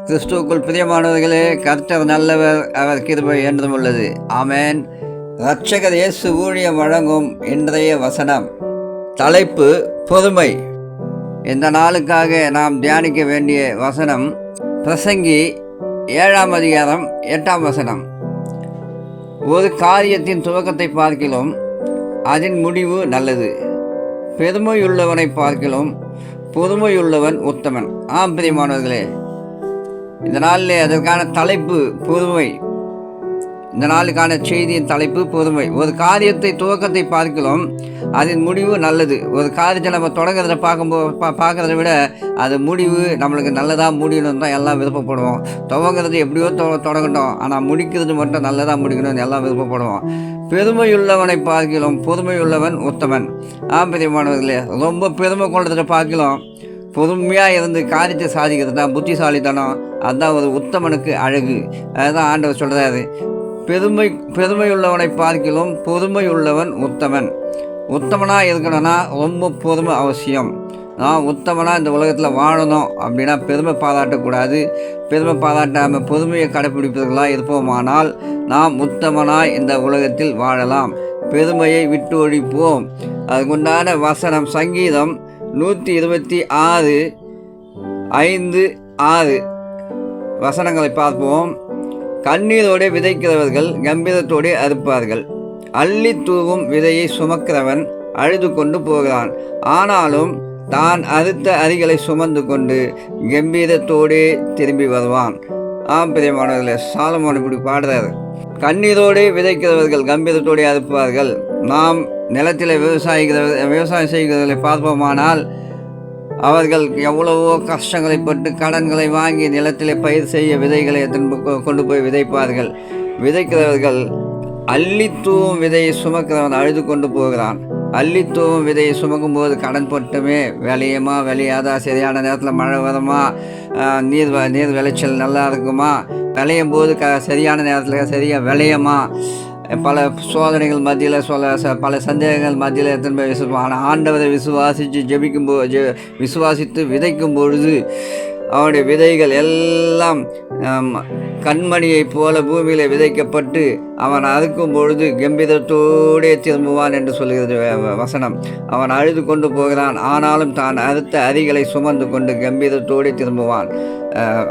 கிறிஸ்துவுக்குள் பிரியமானவர்களே, கர்த்தர் நல்லவர், அவர் கிருபை என்றும் உள்ளது. ஆமென். இரட்சகர் இயேசு ஊழியம் வழங்கும் இன்றைய வசனம். தலைப்பு பொறுமை. இந்த நாளுக்காக நாம் தியானிக்க வேண்டிய வசனம் பிரசங்கி 7ஆம் அதிகாரம் 8ஆம் வசனம். ஒரு காரியத்தின் துவக்கத்தை பார்க்கிலும் அதன் முடிவு நல்லது. பெருமையுள்ளவனை பார்க்கிலும் பொறுமையுள்ளவன் உத்தமன். ஆம் பிரியமானவர்களே, இந்த நாளில் அதற்கான தலைப்பு பொறுமை. இந்த நாளுக்கான செய்தியின் தலைப்பு பொறுமை. ஒரு காரியத்தை துவக்கத்தை பார்க்கலாம், அதன் முடிவு நல்லது. ஒரு காரியத்தை நம்ம தொடங்குறத பார்க்குறத விட அது முடிவு நம்மளுக்கு நல்லதாக முடியணும் தான் எல்லாம் விருப்பப்படுவோம். துவங்கிறது எப்படியோ தொடங்கட்டும், ஆனால் முடிக்கிறது மட்டும் நல்லதாக முடிக்கணும்னு எல்லாம் விருப்பப்படுவோம். பெருமையுள்ளவனை பார்க்கலாம் பொறுமையுள்ளவன் உத்தமன். பிரியமானவர்களே, ரொம்ப பெருமை கொள்றதை பார்க்கலாம், பொறுமையாக இருந்து காரியத்தை சாதிக்கிறது தான் புத்திசாலித்தனம். அதுதான் ஒரு உத்தமனுக்கு அழகு. அதுதான் ஆண்டவர் சொல்கிறாரு. பெருமையுள்ளவனை பார்க்கிலும் பொறுமையுள்ளவன் உத்தமன். உத்தமனாக இருக்கணும்னா ரொம்ப பொறுமை அவசியம். நான் உத்தமனாக இந்த உலகத்தில் வாழணும் அப்படின்னா பெருமை பாராட்டக்கூடாது. பெருமை பாராட்டாமல் பொறுமையை கடைப்பிடிப்பவர்களாக இருப்போமானால் நாம் உத்தமனாய் இந்த உலகத்தில் வாழலாம். பெருமையை விட்டு ஒழிப்போம். அதுக்குண்டான வசனம் சங்கீதம் 126 5-6 வசனங்களை பார்ப்போம். கண்ணீரோடு விதைக்கிறவர்கள் கம்பீரத்தோடு அறுப்பார்கள். அள்ளி தூவும் விதையை சுமக்கிறவன் அழுது கொண்டு போகிறான், ஆனாலும் தான் அறுத்த அரிகளை சுமந்து கொண்டு கம்பீரத்தோடு திரும்பி வருவான். பிரியமானவர்களே, சாலமோன் இப்படி பாடுறாரு. கண்ணீரோடு விதைக்கிறவர்கள் கம்பீரத்தோடு அறுப்பார்கள். நாம் நிலத்தில் விவசாயம் செய்கிறவர்களை பார்ப்போமானால் அவர்கள் எவ்வளவோ கஷ்டங்களை பட்டு கடன்களை வாங்கி நிலத்திலே பயிர் செய்ய விதைகளை கொண்டு போய் விதைப்பார்கள். விதைக்கிறவர்கள் அள்ளித்தூவும் விதையை சுமக்கிறவன் அழுது கொண்டு போகிறான். அள்ளித்தூவும் விதையை சுமக்கும் போது கடன் பட்டுமே விளையுமா விளையாதா, சரியான நேரத்தில் மழை வருமா, நீர் விளைச்சல் நல்லா இருக்குமா, விளையும் போது சரியான நேரத்தில் சரியாக விளையுமா, பல சோதனைகள் மத்தியில் பல சந்தேகங்கள் மத்தியில் திரும்ப ஆனால் ஆண்டவரை விசுவாசித்து விதைக்கும் பொழுது அவனுடைய விதைகள் எல்லாம் கண்மணியைப் போல பூமியில் விதைக்கப்பட்டு அவன் அறுக்கும் பொழுது கம்பீரத்தோடே திரும்புவான் என்று சொல்கிறது வசனம். அவன் அழுது கொண்டு போகிறான், ஆனாலும் தான் அறுத்த அரிகளை சுமந்து கொண்டு கம்பீரத்தோடே திரும்புவான்.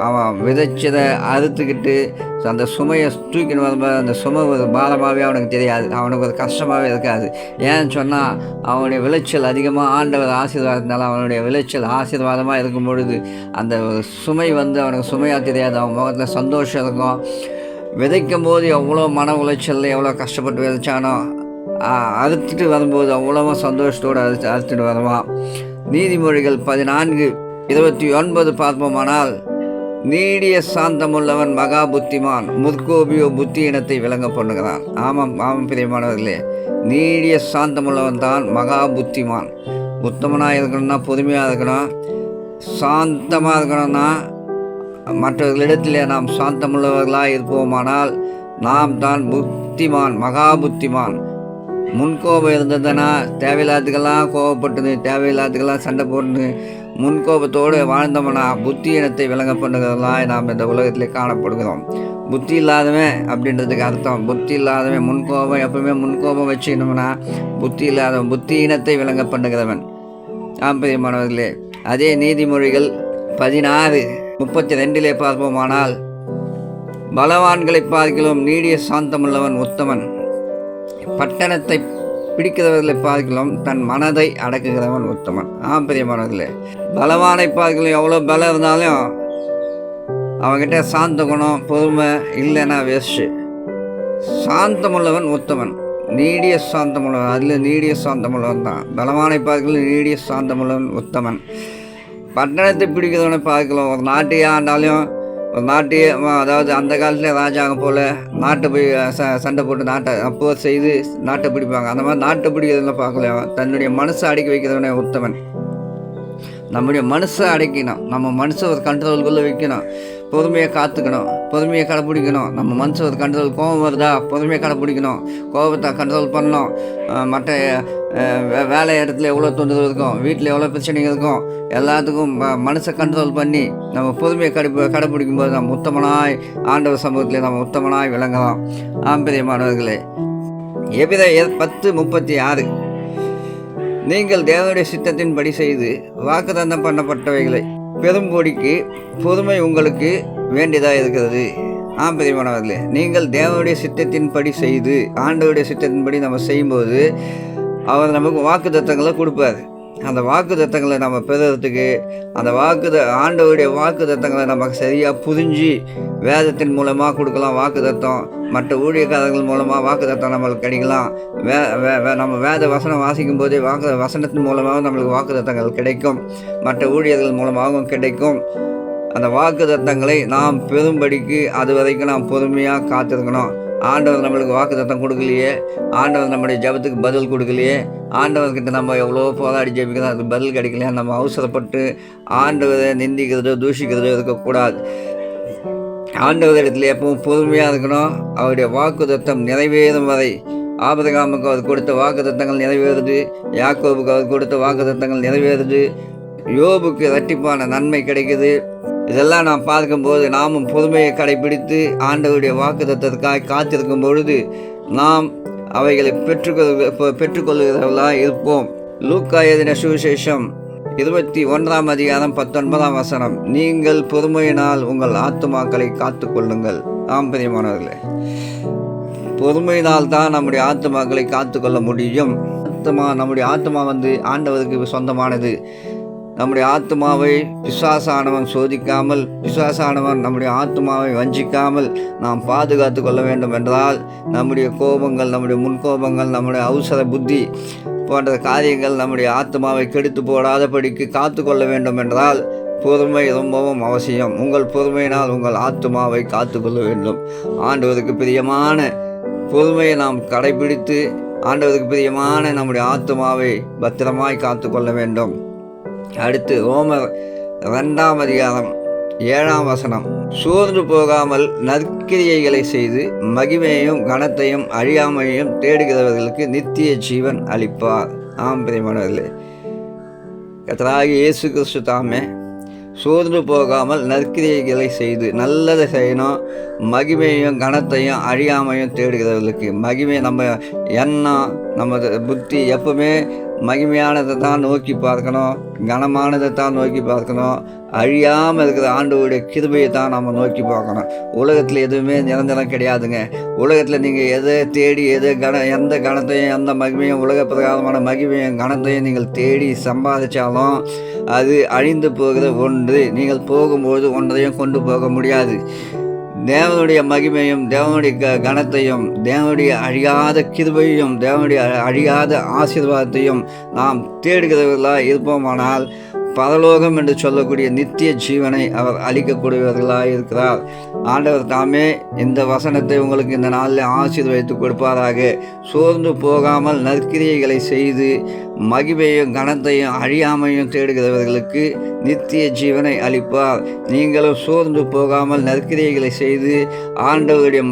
அவன் விதைச்சதை அறுத்துக்கிட்டு அந்த சுமையை தூக்கின்னு வரும்போது அந்த சுமை ஒரு பாரமாகவே அவனுக்கு தெரியாது, அவனுக்கு ஒரு கஷ்டமாகவே இருக்காது. ஏன்னு சொன்னால் அவனுடைய விளைச்சல் அதிகமாக ஆண்டவர் ஆசீர்வாதத்தினால அவனுடைய விளைச்சல் ஆசீர்வாதமாக இருக்கும் பொழுது அந்த சுமை அவனுக்கு சுமையாக தெரியாது. அவன் முகத்தில் சந்தோஷம் இருக்கும். விதைக்கும் போது எவ்வளோ மன உளைச்சல், எவ்வளோ கஷ்டப்பட்டு விதைச்சானோ அறுத்துட்டு வரும்போது அவ்வளோ சந்தோஷத்தோடு அறுத்துட்டு வருவான். நீதிமொழிகள் 14:29 பார்ப்போமானால், நீடிய சாந்தமுள்ளவன் மகா புத்திமான், முற்கோபியோ புத்தி இனத்தை விளங்க பண்ணுகிறான். ஆமாம் பிரியமானவர்களே, நீடிய சாந்தமுள்ளவன் தான் மகா புத்திமான். உத்தமனாக இருக்கணும்னா பொறுமையாக இருக்கணும், சாந்தமாக இருக்கணும்னா மற்றவர்களிடத்திலே நாம் சாந்தமுள்ளவர்களாக இருப்போமானால் நாம் தான் புத்திமான், மகா புத்திமான். முன்கோபம் இருந்ததுன்னா தேவையில்லாததுக்கெல்லாம் கோபப்பட்டது, தேவையில்லாததுக்கெல்லாம் சண்டை போட்டு முன்கோபத்தோடு வாழ்ந்தோம்னா புத்தி இனத்தை விளங்க பண்ணுறதெல்லாம் நாம் இந்த உலகத்தில் காணப்படுகிறோம். புத்தி இல்லாதவன் அப்படின்றதுக்கு அர்த்தம், புத்தி இல்லாதவன் முன்கோபம் எப்பவுமே முன்கோபம் வச்சுக்கணும்னா புத்தி இல்லாதவன், புத்தி இனத்தை விளங்க பண்ணுகிறவன். பிரியமானவர்களே, அதே நீதிமொழிகள் 16:32 பார்ப்போமானால், பலவான்களை பார்க்கிலும் நீடிய சாந்தமுள்ளவன் உத்தமன், பட்டணத்தை பிடிக்கிறவர்களை பார்க்கலாம் தன் மனதை அடக்குகிறவன் உத்தமன். பிரியமானவர்களே, பலவானை பார்க்கலாம் எவ்வளோ பலம் இருந்தாலும் அவன்கிட்ட சாந்த குணம் பொறுமை இல்லைன்னா வேஸ்ட்டு. சாந்தமுள்ளவன் உத்தமன், நீடிய சாந்தமுள்ளவன், அதில் நீடிய சாந்தமுள்ளவன் தான். பலவானை பார்க்கலாம் நீடிய சாந்தமுள்ளவன் உத்தமன். பட்டணத்தை பிடிக்கிறவனை பார்க்கலாம். ஒரு நாட்டையே ஆண்டாலும் ஒரு நாட்டையே, அதாவது அந்த காலத்தில் ராஜாங்க போல் நாட்டை போய் சண்டை போட்டு நாட்டை போர் செய்து நாட்டை பிடிப்பாங்க. அந்த மாதிரி நாட்டை பிடிக்கிறதுல பார்க்கலாம் தன்னுடைய மனசை அடக்கி வைக்கிறவனே உத்தமன். நம்முடைய மனசை அடைக்கணும், நம்ம மனசை ஒரு கண்ட்ரோலுக்குள்ளே வைக்கணும், பொறுமையை காத்துக்கணும், பொறுமையை கடைப்பிடிக்கணும். நம்ம மனசை ஒரு கண்ட்ரோல், கோபம் வருதா பொறுமையை கடைப்பிடிக்கணும், கோபத்தை கண்ட்ரோல் பண்ணணும். மற்ற வேலை இடத்துல எவ்வளோ தொந்தரவு இருக்கும், வீட்டில் எவ்வளோ பிரச்சனைகள் இருக்கும், எல்லாத்துக்கும் மனசை கண்ட்ரோல் பண்ணி நம்ம பொறுமையை கடைப்பிடிக்கும் போது நம்ம உத்தமனாய் ஆண்டவர் சமூகத்தில் நம்ம உத்தமனாய் விளங்கலாம். பிரியமானவர்களே, எபிரேயர் 10:36 நீங்கள் தேவனுடைய சித்தத்தின்படி செய்து வாக்குத்தத்தம் பண்ணப்பட்டவைகளை பெரும்பொடிக்கு பொறுமை உங்களுக்கு வேண்டியதாக இருக்கிறது. பிரியமானவர்களே, நீங்கள் தேவனுடைய சித்தத்தின்படி செய்து, ஆண்டவருடைய சித்தத்தின்படி நம்ம செய்யும்போது அவர் நமக்கு வாக்குத்தத்தங்களை கொடுப்பார். அந்த வாக்குத்தத்தங்களை நம்ம பெறுறதுக்கு அந்த ஆண்டவருடைய வாக்குத்தத்தங்களை நமக்கு சரியாக புரிஞ்சு வேதத்தின் மூலமாக கொடுக்கலாம். வாக்குத்தத்தம் மற்ற ஊழியக்காரர்கள் மூலமாக வாக்குத்தத்தம் நம்மளுக்கு கிடைக்கலாம். நம்ம வேத வசனம் வாசிக்கும் போதே வசனத்தின் மூலமாக நம்மளுக்கு வாக்குத்தத்தங்கள் கிடைக்கும், மற்ற ஊழியர்கள் மூலமாகவும் கிடைக்கும். அந்த வாக்குத்தத்தங்களை நாம் பெறும்படிக்கு அது வரைக்கும் நாம் பொறுமையாக காத்திருக்கணும். ஆண்டவர் நம்மளுக்கு வாக்குத்தத்தம் கொடுக்கலையே, ஆண்டவர் நம்முடைய ஜபத்துக்கு பதில் கொடுக்கலையே, ஆண்டவர்கிட்ட நம்ம எவ்வளோ போராடி ஜெபிக்கிறோம், அது பதில் கிடைக்கலையா, நம்ம அவசரப்பட்டு ஆண்டவரை நிந்திக்கிறதோ தூஷிக்கிறதோ இருக்கக்கூடாது. ஆண்டவர் இடத்துல எப்பவும் பொறுமையாக இருக்கணும். அவருடைய வாக்குத்தத்தம் நிறைவேறும் வரை. ஆபிரகாமுக்கு அவர் கொடுத்த வாக்குத்தத்தங்கள் நிறைவேறுது, யாக்கோபுக்கு அவர் கொடுத்த வாக்குத்தத்தங்கள் நிறைவேறுது, யோபுக்கு இரட்டிப்பான நன்மை கிடைக்குது. இதெல்லாம் நாம் பார்க்கும்போது நாமும் பொறுமையை கடைபிடித்து ஆண்டவருடைய வாக்குத்தத்தத்துக்காக காத்திருக்கும் பொழுது நாம் அவைகளை பெற்றுக்கொள்கிறவர்களாக இருப்போம். லூக்கா எழுதின சுவிசேஷம் 21:19 நீங்கள் பொறுமையினால் உங்கள் ஆத்துமாக்களை காத்து கொள்ளுங்கள். பிரியமானவர்களே, பொறுமையினால் தான் நம்முடைய ஆத்துமாக்களை காத்து கொள்ள முடியும். நம்முடைய ஆத்மா ஆண்டவருக்கு சொந்தமானது. நம்முடைய ஆத்மாவை பிசாசானவன் சோதிக்காமல், பிசாசானவன் நம்முடைய ஆத்மாவை வஞ்சிக்காமல் நாம் பாதுகாத்து கொள்ள வேண்டும் என்றால் நம்முடைய கோபங்கள், நம்முடைய முன்கோபங்கள், நம்முடைய அவசர புத்தி போன்ற காரியங்கள் நம்முடைய ஆத்மாவை கெடுத்து போடாதபடிக்கு காத்து கொள்ள வேண்டும் என்றால் பொறுமை ரொம்பவும் அவசியம். உங்கள் பொறுமையினால் உங்கள் ஆத்மாவை காத்து கொள்ள வேண்டும். ஆண்டவருக்கு பிரியமான பொறுமையை நாம் கடைபிடித்து ஆண்டவருக்கு பிரியமான நம்முடைய ஆத்மாவை பத்திரமாய் காத்து கொள்ள வேண்டும். அடுத்து ரோமர் 2:7 சோர்ந்து போகாமல் நற்கிரியைகளை செய்து மகிமையையும் கனத்தையும் அழியாமையையும் தேடுகிறவர்களுக்கு நித்திய ஜீவன் அளிப்பார். பிரியமானவர்களே, கர்த்தராகிய இயேசு கிறிஸ்து தாமே சோர்ந்து போகாமல் நற்கிரியைகளை செய்து நல்லதை செய்யணும். மகிமையும் கனத்தையும் அழியாமையும் தேடுகிறவர்களுக்கு, மகிமை நம்ம எண்ணம், நம்ம புத்தி எப்பவுமே மகிமையானதை தான் நோக்கி பார்க்கணும், கனமானதை தான் நோக்கி பார்க்கணும். அழியாமல் இருக்கிற ஆண்டவருடைய கிருபையை தான் நம்ம நோக்கி பார்க்கணும். உலகத்தில் எதுவுமே நிரந்தரம் கிடையாதுங்க. உலகத்தில் நீங்கள் எதை தேடி எந்த கணத்தையும் எந்த மகிமையும் உலக பிரகாரமான மகிமையும் கணத்தையும் நீங்கள் தேடி சம்பாதிச்சாலும் அது அழிந்து போகிற ஒன்று. நீங்கள் போகும்போது ஒன்றையும் கொண்டு போக முடியாது. தேவனுடைய மகிமையும் தேவனுடைய கனத்தையும் தேவனுடைய அழியாத கிருபையும் தேவனுடைய அழியாத ஆசீர்வாதத்தையும் நாம் தேடுகிறவர்களாக இருப்போமானால் பரலோகம் என்று சொல்லக்கூடிய நித்திய ஜீவனை அவர் அளிக்கக்கூடியவர்களாக இருக்கிறார். ஆண்டவர் தாமே இந்த வசனத்தை உங்களுக்கு இந்த நாளில் ஆசீர்வதித்து கொடுப்பாராக. சோர்ந்து போகாமல் நற்கிரியைகளை செய்து மகிமையும் கனத்தையும் அழியாமையும் தேடுகிறவர்களுக்கு நித்திய ஜீவனை அளிப்பார். நீங்களும் சோர்ந்து போகாமல் நற்கிரியைகளை செய்து ஆண்டவருடைய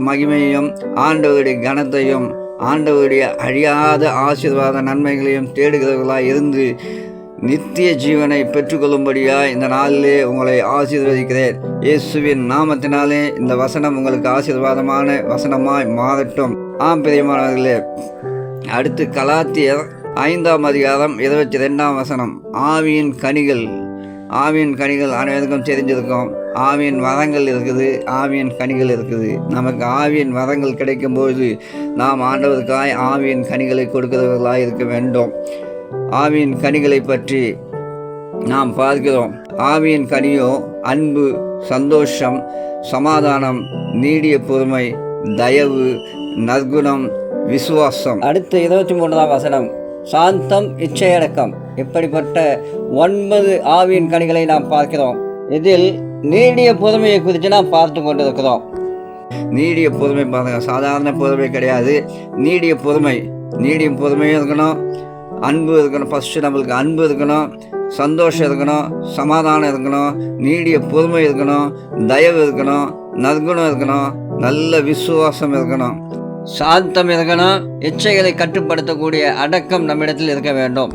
மகிமையும் ஆண்டவருடைய கனத்தையும் ஆண்டவருடைய அழியாத ஆசீர்வாத நன்மைகளையும் தேடுகிறவர்களாக இருந்து நித்திய ஜீவனை பெற்றுக்கொள்ளும்படியாக இந்த நாளிலே உங்களை ஆசீர்வதிக்கிறேன். இயேசுவின் நாமத்தினாலே இந்த வசனம் உங்களுக்கு ஆசீர்வாதமான வசனமாய் மாறட்டும். பிரியமானவர்களே, அடுத்து கலாத்தியர் 5:22 ஆவியின் கனிகள். ஆவியின் கனிகள் அனைவருக்கும் தெரிஞ்சிருக்கும். ஆவியின் வரங்கள் இருக்குது, ஆவியின் கனிகள் இருக்குது. நமக்கு ஆவியின் வரங்கள் கிடைக்கும்போது நாம் ஆண்டவருக்காய் ஆவியின் கனிகளை கொடுக்கிறவர்களாக இருக்க வேண்டும். ஆவியின் கனிகளை பற்றி நாம் பார்க்கிறோம். ஆவியின் கனியோ அன்பு, சந்தோஷம், சமாதானம், நீடிய பொறுமை, தயவு, நற்குணம், விசுவாசம். அடுத்து 23 சாந்தம், இச்சையடக்கம். இப்படிப்பட்ட 9 ஆவியின் கனிகளை நாம் பார்க்கிறோம். இதில் நீடிய பொறுமையை குறித்து நாம் பார்த்து கொண்டிருக்கிறோம். நீடிய பொறுமை பாருங்க, சாதாரண பொறுமை கிடையாது. நீடிய பொறுமையும் இருக்கணும், அன்பு இருக்கணும். ஃபஸ்ட்டு நம்மளுக்கு அன்பு இருக்கணும், சந்தோஷம் இருக்கணும், சமாதானம் இருக்கணும், நீடிய பொறுமை இருக்கணும், தயவு இருக்கணும், நற்குணம் இருக்கணும், நல்ல விசுவாசம் இருக்கணும், சாந்தம் இருக்கணும், இச்சைகளை கட்டுப்படுத்தக்கூடிய அடக்கம் நம்மிடத்தில் இருக்க வேண்டும்.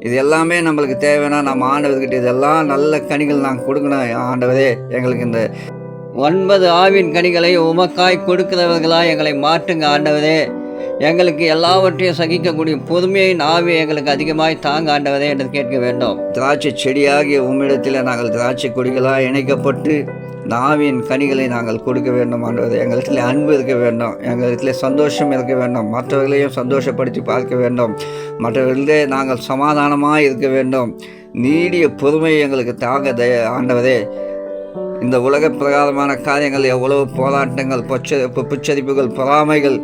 இது எல்லாமே நம்மளுக்கு தேவைன்னா நம்ம ஆண்டவர்கிட்ட இதெல்லாம் நல்ல கனிகள் நாங்கள் கொடுக்கணும். ஆண்டவரே, எங்களுக்கு இந்த 9 ஆவின் கனிகளை உமக்காய் கொடுக்கிறவர்களாக எங்களை மாற்றுங்க ஆண்டவரே. எங்களுக்கு எல்லாவற்றையும் சகிக்கக்கூடிய பொறுமையின் ஆவி எங்களுக்கு அதிகமாய் தாங்க ஆண்டவரே என்று கேட்க வேண்டும். திராட்சை செடியாகிய உம்மிடத்தில் நாங்கள் திராட்சை கொடிகளாக இணைக்கப்பட்டு இந்த ஆவியின் கனிகளை நாங்கள் கொடுக்க வேண்டும் ஆண்டவரே. எங்களிடத்தில் அன்பு இருக்க வேண்டும், எங்களிடத்தில் சந்தோஷம் இருக்க வேண்டும், மற்றவர்களையும் சந்தோஷப்படுத்தி பார்க்க வேண்டும், மற்றவர்களிலே நாங்கள் சமாதானமாக இருக்க வேண்டும், நீடிய பொறுமையை எங்களுக்கு தாங்க ஆண்டவரே. இந்த உலக பிரகாரமான காரியங்கள், எவ்வளவு போராட்டங்கள், புச்சரிப்புகள், பொறாமைகள்,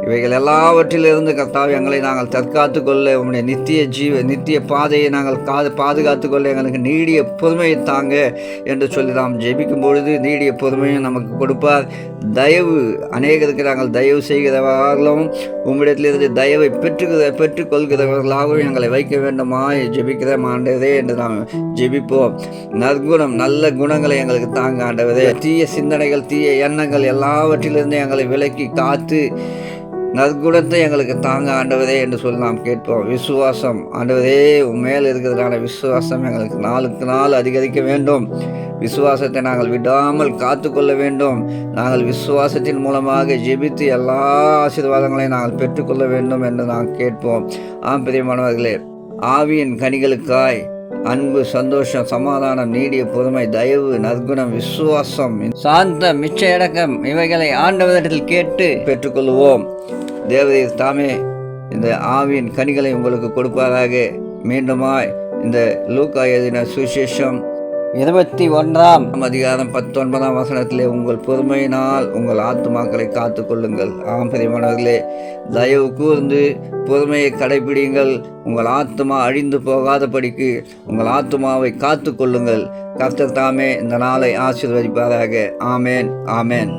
இவைகள் எல்லாவற்றிலிருந்து கர்த்தாவே எங்களை நாங்கள் தற்காத்து கொள்ள உம்முடைய நித்திய பாதையை நாங்கள் பாதுகாத்து கொள்ள எங்களுக்கு நீடிய பொறுமையை தாங்க என்று சொல்லி நாம் ஜெபிக்கும் பொழுது நீடிய பொறுமையும் நமக்கு கொடுப்பார். அநேகருக்கு நாங்கள் தயவு செய்கிறவர்களும் உம்மிடத்திலிருந்து தயவை பெற்றுக்கொள்கிறவர்களாகவும் எங்களை வைக்க வேண்டுமா ஜெபிக்கிற ஆண்டவரே என்று நாம் ஜெபிப்போம். நற்குணம், நல்ல குணங்களை எங்களுக்கு தாங்க ஆண்டவரே. தீய சிந்தனைகள், தீய எண்ணங்கள் எல்லாவற்றிலிருந்து எங்களை விலக்கி காத்து நற்குணத்தை எங்களுக்கு தாங்க ஆண்டவரே என்று சொல்லி நாம் கேட்போம். விசுவாசம் ஆண்டவரே, மேல் இருக்கிறதான விசுவாசம் எங்களுக்கு நாளுக்கு நாள் அதிகரிக்க வேண்டும். விசுவாசத்தை நாங்கள் விடாமல் காத்து கொள்ள வேண்டும். நாங்கள் விசுவாசத்தின் மூலமாக ஜெபித்து எல்லா ஆசீர்வாதங்களையும் நாங்கள் பெற்றுக்கொள்ள வேண்டும் என்று நாங்கள் கேட்போம். பிரியமானவர்களே, ஆவியின் கனிகளுக்காய் அன்பு, சந்தோஷம், சமாதானம், நீடிய பொறுமை, தயவு, நற்குணம், விசுவாசம், சாந்தம், மிச்சையடக்கம் இவைகளை ஆண்டவரிடத்தில் கேட்டு பெற்றுக்கொள்வோம். தேவதேவர் தாமே இந்த ஆவியின் கனிகளை உங்களுக்கு கொடுப்பதாக. மீண்டுமாய் இந்த லூக்கா எழுதின சுவிசேஷம் 21ஆம் அதிகாரம் 19ஆம் வசனத்திலே, உங்கள் பொறுமையினால் உங்கள் ஆத்துமாக்களை காத்து கொள்ளுங்கள். பிரியமானவர்களே, தயவு கூர்ந்து பொறுமையை கடைபிடிங்கள். உங்கள் ஆத்துமா அழிந்து போகாதபடிக்கு உங்கள் ஆத்துமாவை காத்து கொள்ளுங்கள். கர்த்தர் தாமே இந்த நாளை ஆசீர்வதிப்பாராக. ஆமேன், ஆமேன்.